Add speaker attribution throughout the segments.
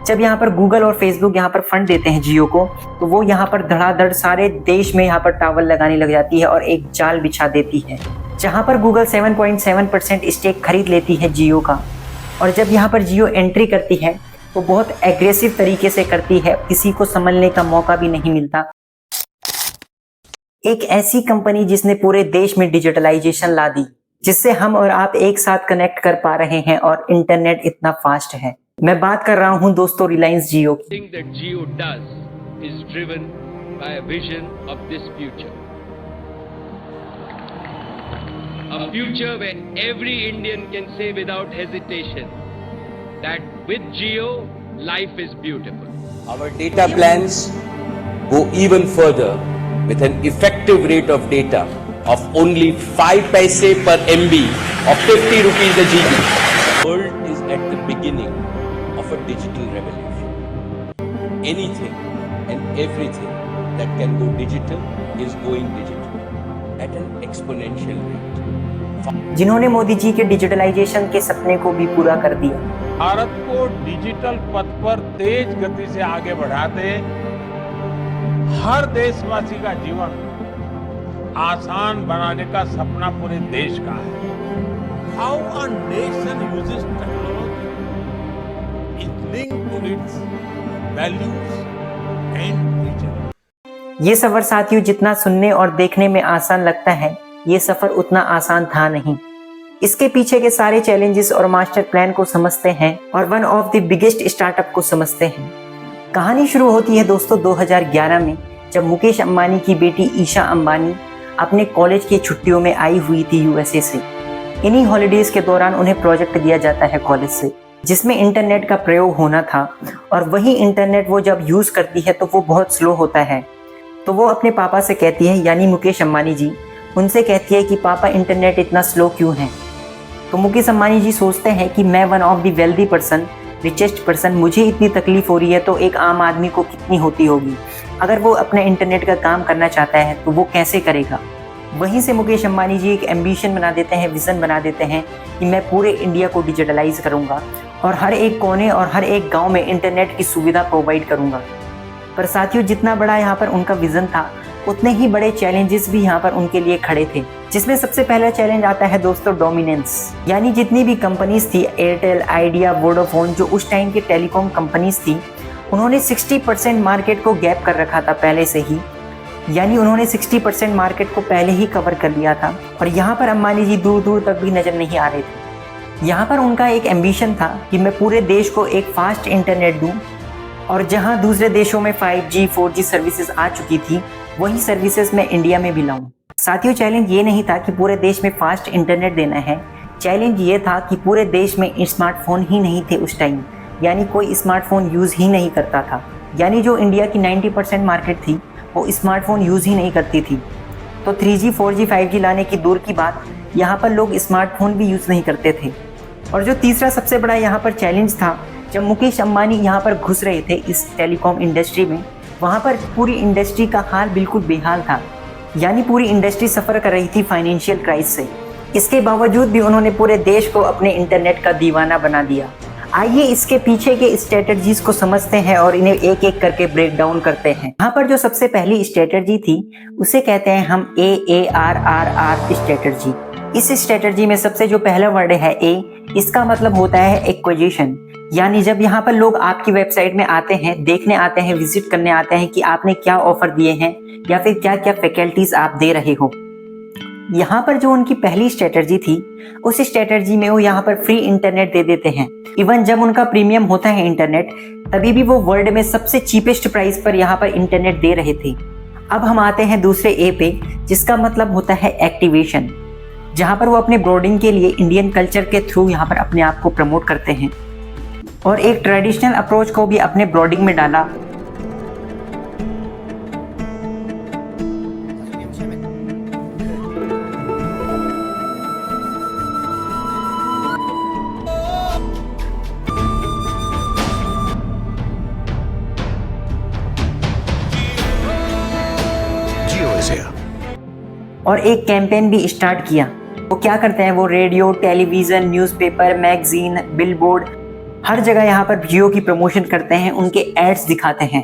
Speaker 1: जब यहाँ पर गूगल और फेसबुक यहाँ पर फंड देते हैं जियो को, तो वो यहाँ पर धड़ाधड़ सारे देश में यहाँ पर टावर लगाने लग जाती है और एक जाल बिछा देती है, जहाँ पर गूगल 7.7% स्टेक खरीद लेती है जियो का। और जब यहाँ पर जियो एंट्री करती है तो बहुत एग्रेसिव तरीके से करती है, किसी को संभलने का मौका भी नहीं मिलता। एक ऐसी कंपनी जिसने पूरे देश में डिजिटलाइजेशन ला दी, जिससे हम और आप एक साथ कनेक्ट कर पा रहे हैं और इंटरनेट इतना फास्ट है। मैं बात कर रहा हूं दोस्तों रिलायंस जियो की।
Speaker 2: Jio does is driven by a vision of this future. A future where every Indian can say without hesitation that with Jio, life is beautiful.
Speaker 3: Our data plans go even further with an effective rate of data of only 5 paise per MB of 50 rupees a GB. The world is at the beginning of a digital revolution. Anything and everything that can go digital is going digital at an exponential rate.
Speaker 1: जिन्होंने मोदी जी के digitalisation के सपने को भी पूरा कर दिया।
Speaker 4: भारत को डिजिटल पथ पर तेज गति से आगे बढ़ाते हर देशवासी का जीवन आसान बनाने का सपना पूरे देश का है। How a nation uses technology is linked to its values and vision.
Speaker 1: ये सफर साथियों जितना सुनने और देखने में आसान लगता है, ये सफर उतना आसान था नहीं। इसके पीछे के सारे चैलेंजेस और मास्टर प्लान को समझते हैं और one of the biggest startup को समझते हैं। कहानी शुरू होती है दोस्तों 2011 में, जब मुकेश अंबानी की बेटी ईशा अंबानी अपने कॉलेज की छुट्टियों में आई हुई थी यूएसए से। इन्हीं हॉलीडेज के दौरान उन्हें प्रोजेक्ट दिया जाता है कॉलेज से, जिसमें इंटरनेट का प्रयोग होना था। और वही इंटरनेट वो जब यूज़ करती है तो वो बहुत स्लो होता है। तो वो अपने पापा से कहती है, यानी मुकेश अंबानी जी उनसे कहती है कि पापा इंटरनेट इतना स्लो क्यों है। तो मुकेश अंबानी जी सोचते हैं कि मैं one of the wealthy person, richest person, मुझे इतनी तकलीफ हो रही है तो एक आम आदमी को कितनी होती होगी। अगर वो अपने इंटरनेट का काम करना चाहता है तो वो कैसे करेगा। वहीं से मुकेश अंबानी जी एक एम्बिशन बना देते हैं, विज़न बना देते हैं कि मैं पूरे इंडिया को डिजिटलाइज करूंगा और हर एक कोने और हर एक गांव में इंटरनेट की सुविधा प्रोवाइड करूंगा। पर साथियों जितना बड़ा यहाँ पर उनका विज़न था, उतने ही बड़े चैलेंजेस भी यहाँ पर उनके लिए खड़े थे, जिसमें सबसे पहला चैलेंज आता है दोस्तों डोमिनेंस। यानी जितनी भी कंपनीज थी, एयरटेल, आइडिया, वोडाफोन, जो उस टाइम के टेलीकॉम कंपनीज थी, उन्होंने 60% मार्केट को गैप कर रखा था पहले से ही। यानी उन्होंने 60% मार्केट को पहले ही कवर कर लिया था और यहाँ पर अंबानी जी दूर दूर तक भी नज़र नहीं आ रहे थे। यहाँ पर उनका एक एम्बिशन था कि मैं पूरे देश को एक फास्ट इंटरनेट दूँ, और जहाँ दूसरे देशों में 5G 4G सर्विसेज आ चुकी थी, वही सर्विसेज मैं इंडिया में भी लाऊं। साथियों चैलेंज ये नहीं था कि पूरे देश में फास्ट इंटरनेट देना है, चैलेंज ये था कि पूरे देश में स्मार्टफोन ही नहीं थे उस टाइम। यानी कोई स्मार्टफोन यूज़ ही नहीं करता था। यानी जो इंडिया की 90% मार्केट थी वो स्मार्टफोन यूज़ ही नहीं करती थी। तो 3G 4G 5G लाने की दूर की बात, यहाँ पर लोग स्मार्टफोन भी यूज़ नहीं करते थे। और जो तीसरा सबसे बड़ा यहाँ पर चैलेंज था, जब मुकेश अंबानी यहाँ पर घुस रहे थे इस टेलीकॉम इंडस्ट्री में, वहाँ पर पूरी इंडस्ट्री का हाल बिल्कुल बेहाल था। यानी पूरी इंडस्ट्री सफ़र कर रही थी फाइनेंशियल क्राइसिस से। इसके बावजूद भी उन्होंने पूरे देश को अपने इंटरनेट का दीवाना बना दिया। आइए इसके पीछे के स्ट्रेटजीज को समझते हैं और इन्हें एक एक करके ब्रेक डाउन करते हैं। यहाँ पर जो सबसे पहली स्ट्रेटजी थी उसे कहते हैं हम AARRR स्ट्रेटजी। इस स्ट्रेटजी में सबसे जो पहला वर्ड है A, इसका मतलब होता है एक्विजिशन। यानी जब यहाँ पर लोग आपकी वेबसाइट में आते हैं, देखने आते हैं, विजिट करने आते हैं कि आपने क्या ऑफर दिए हैं या फिर क्या क्या फैकल्टीज आप दे रहे हो। यहाँ पर जो उनकी पहली स्ट्रेटजी थी, उस स्ट्रेटजी में वो यहाँ पर फ्री इंटरनेट दे देते हैं। इवन जब उनका प्रीमियम होता है इंटरनेट, तभी भी वो वर्ल्ड में सबसे चीपेस्ट प्राइस पर यहाँ पर इंटरनेट दे रहे थे। अब हम आते हैं दूसरे ए पे, जिसका मतलब होता है एक्टिवेशन, जहाँ पर वो अपने ब्रॉडिंग के लिए इंडियन कल्चर के थ्रू यहाँ पर अपने आप को प्रमोट करते हैं और एक ट्रेडिशनल अप्रोच को भी अपने ब्रॉडिंग में डाला। और एक कैंपेन भी स्टार्ट किया। वो क्या करते हैं, वो radio, television, newspaper, magazine, billboard, हर जगह यहाँ पर जियो की प्रमोशन करते हैं, उनके एड्स दिखाते हैं।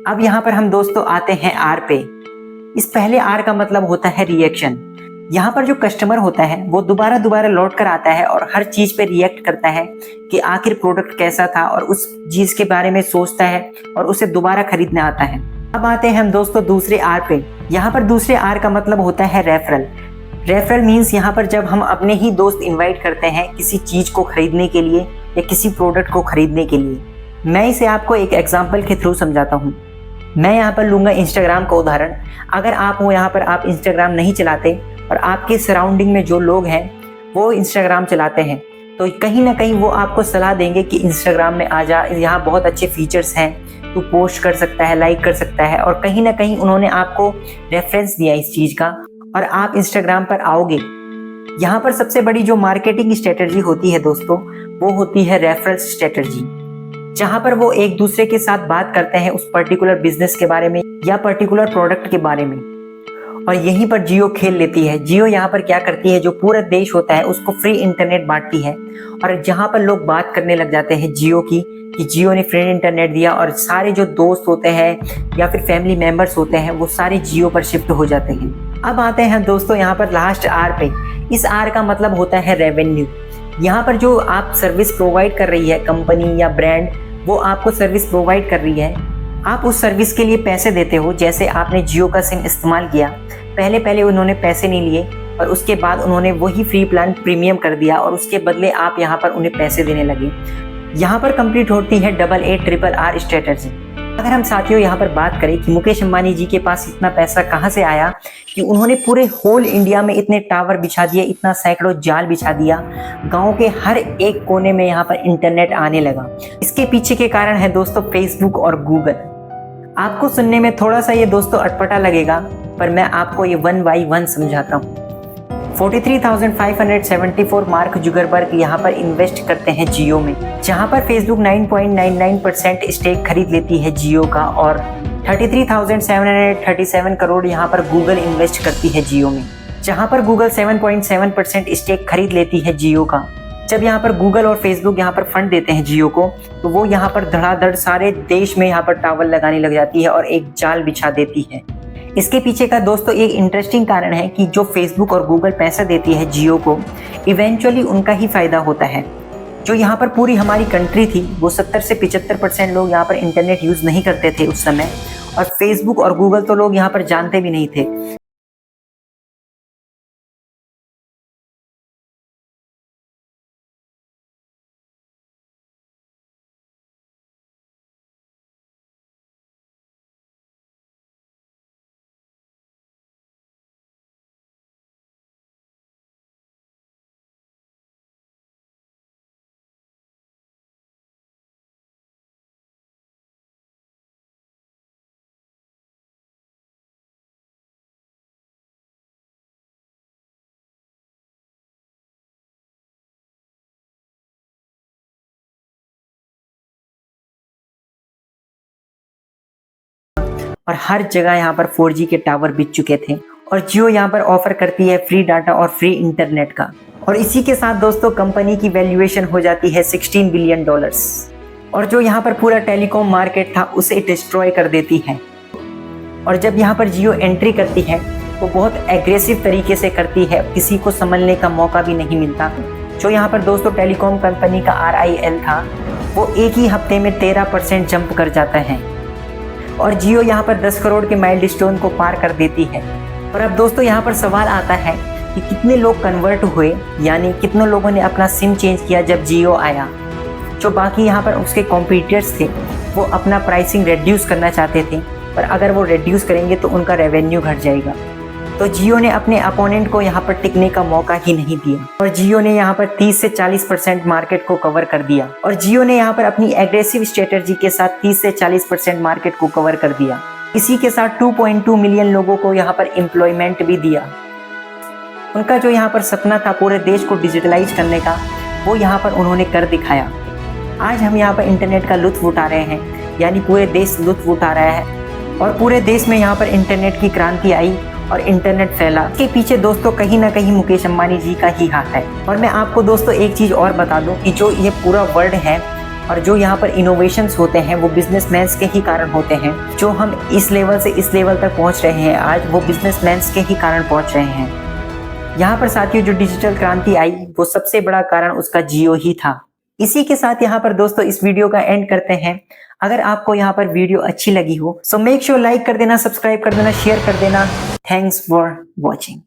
Speaker 1: अब यहाँ पर हम दोस्तों आते हैं आर पे। इस पहले आर का मतलब होता है रिएक्शन। यहाँ पर जो कस्टमर होता है वो दोबारा लौट कर आता है और हर चीज पे रिएक्ट करता है कि आखिर प्रोडक्ट कैसा था, और उस चीज के बारे में सोचता है और उसे दोबारा खरीदने आता है। अब आते हैं हम दोस्तों दूसरे आर पे। यहाँ पर दूसरे आर का मतलब होता है रेफरल। रेफरल मीन्स यहाँ पर जब हम अपने ही दोस्त इन्वाइट करते हैं किसी चीज को खरीदने के लिए या किसी प्रोडक्ट को खरीदने के लिए। मैं इसे आपको एक एग्जाम्पल के थ्रू समझाता हूँ। मैं यहाँ पर लूंगा इंस्टाग्राम का उदाहरण। अगर आप हो यहाँ पर, आप इंस्टाग्राम नहीं चलाते और आपके सराउंडिंग में जो लोग हैं वो इंस्टाग्राम चलाते हैं, तो कहीं ना कहीं वो आपको सलाह देंगे कि इंस्टाग्राम में आ जा, यहाँ बहुत अच्छे फीचर्स हैं, तू पोस्ट कर सकता है, लाइक कर सकता है। और कहीं ना कहीं उन्होंने आपको रेफरेंस दिया इस चीज़ का और आप इंस्टाग्राम पर आओगे। यहाँ पर सबसे बड़ी जो मार्केटिंग स्ट्रेटजी होती है दोस्तों, वो होती है रेफरल स्ट्रेटजी, जहाँ पर वो एक दूसरे के साथ बात करते हैं उस पर्टिकुलर बिजनेस के बारे में या पर्टिकुलर प्रोडक्ट के बारे में। और यहीं पर जियो खेल लेती है। जियो यहाँ पर क्या करती है, जो पूरा देश होता है उसको फ्री इंटरनेट बांटती है, और जहाँ पर लोग बात करने लग जाते हैं जियो की कि जियो ने फ्री इंटरनेट दिया, और सारे जो दोस्त होते हैं या फिर फैमिली मेंबर्स होते हैं वो सारे जियो पर शिफ्ट हो जाते हैं। अब आते हैं दोस्तों यहाँ पर लास्ट आर पे। इस आर का मतलब होता है रेवेन्यू। यहाँ पर जो आप सर्विस प्रोवाइड कर रही है कंपनी या ब्रांड, वो आपको सर्विस प्रोवाइड कर रही है, आप उस सर्विस के लिए पैसे देते हो। जैसे आपने जियो का सिम इस्तेमाल किया, पहले उन्होंने पैसे नहीं लिए और उसके बाद उन्होंने वही फ्री प्लान प्रीमियम कर दिया और उसके बदले आप यहाँ पर उन्हें पैसे देने लगे। यहाँ पर कंप्लीट होती है AARRR स्ट्रेटजी। अगर हम साथियों यहाँ पर बात करें कि मुकेश अंबानी जी के पास इतना पैसा कहाँ से आया कि उन्होंने पूरे होल इंडिया में इतने टावर बिछा दिए, इतना सैकड़ों जाल बिछा दिया, गांव के हर एक कोने में यहाँ पर इंटरनेट आने लगा। इसके पीछे के कारण है दोस्तों फेसबुक और गूगल। आपको सुनने में थोड़ा सा ये दोस्तों अटपटा लगेगा, पर मैं आपको ये 1 by 1 समझाता हूँ। 43,574 मार्क जुगरबर्ग यहाँ पर इन्वेस्ट करते हैं जियो में, जहाँ पर फेसबुक 9.99% स्टेक खरीद लेती है जियो का, और 33,737 करोड़ यहाँ पर गूगल इन्वेस्ट करती है जियो में, जहाँ पर गूगल 7.7% स्टेक खरीद लेती है जियो का। जब यहाँ पर गूगल और फेसबुक यहाँ पर फंड देते हैं जियो को, तो वो यहाँ पर धड़ाधड़ सारे देश में यहाँ पर टावर लगाने लग जाती है और एक जाल बिछा देती है। इसके पीछे का दोस्तों एक इंटरेस्टिंग कारण है कि जो फेसबुक और गूगल पैसा देती है जियो को, इवेंचुअली उनका ही फायदा होता है। जो यहाँ पर पूरी हमारी कंट्री थी वो 70 से 75% लोग यहाँ पर इंटरनेट यूज़ नहीं करते थे उस समय, और फेसबुक और गूगल तो लोग यहाँ पर जानते भी नहीं थे। और हर जगह यहाँ पर 4G के टावर बिछ चुके थे, और जियो यहाँ पर ऑफर करती है फ्री डाटा और फ्री इंटरनेट का। और इसी के साथ दोस्तों कंपनी की वैल्यूएशन हो जाती है $16 बिलियन, और जो यहाँ पर पूरा टेलीकॉम मार्केट था उसे डिस्ट्रॉय कर देती है। और जब यहाँ पर जियो एंट्री करती है वो बहुत एग्रेसिव तरीके से करती है, किसी को संभलने का मौका भी नहीं मिलता। जो यहाँ पर दोस्तों टेलीकॉम कंपनी का RIL था वो एक ही हफ्ते में 13% जंप कर जाता है, और जियो यहाँ पर 10 करोड़ के माइलस्टोन को पार कर देती है। और अब दोस्तों यहाँ पर सवाल आता है कि कितने लोग कन्वर्ट हुए, यानी कितने लोगों ने अपना सिम चेंज किया जब जियो आया। जो बाकी यहाँ पर उसके कॉम्पिटिटर्स थे वो अपना प्राइसिंग रिड्यूस करना चाहते थे, पर अगर वो रिड्यूस करेंगे तो उनका रेवेन्यू घट जाएगा। तो जियो ने अपने अपोनेंट को यहाँ पर टिकने का मौका ही नहीं दिया, और जियो ने यहाँ पर 30 से 40% मार्केट को कवर कर दिया। और जियो ने यहाँ पर अपनी एग्रेसिव स्ट्रेटजी के साथ 30 से 40% मार्केट को कवर कर दिया। इसी के साथ 2.2 मिलियन लोगों को यहाँ पर एम्प्लॉयमेंट भी दिया। उनका जो यहाँ पर सपना था पूरे देश को डिजिटलाइज करने का, वो यहाँ पर उन्होंने कर दिखाया। आज हम यहाँ पर इंटरनेट का लुत्फ उठा रहे हैं, यानी पूरे देश लुत्फ उठा रहा है, और पूरे देश में यहाँ पर इंटरनेट की क्रांति आई और इंटरनेट फैला। इसके पीछे दोस्तों कहीं ना कहीं मुकेश अंबानी जी का ही हाथ है। और मैं आपको दोस्तों एक चीज़ और बता दूं कि जो ये पूरा वर्ल्ड है और जो यहाँ पर इनोवेशंस होते हैं वो बिजनेसमैन्स के ही कारण होते हैं। जो हम इस लेवल से इस लेवल तक पहुँच रहे हैं आज, वो बिजनेसमैन्स के ही कारण पहुँच रहे हैं। यहाँ पर साथियों जो डिजिटल क्रांति आई वो सबसे बड़ा कारण उसका जियो ही था। इसी के साथ यहाँ पर दोस्तों इस वीडियो का एंड करते हैं। अगर आपको यहाँ पर वीडियो अच्छी लगी हो सो मेक श्योर लाइक कर देना, सब्सक्राइब कर देना, शेयर कर देना। Thanks for watching.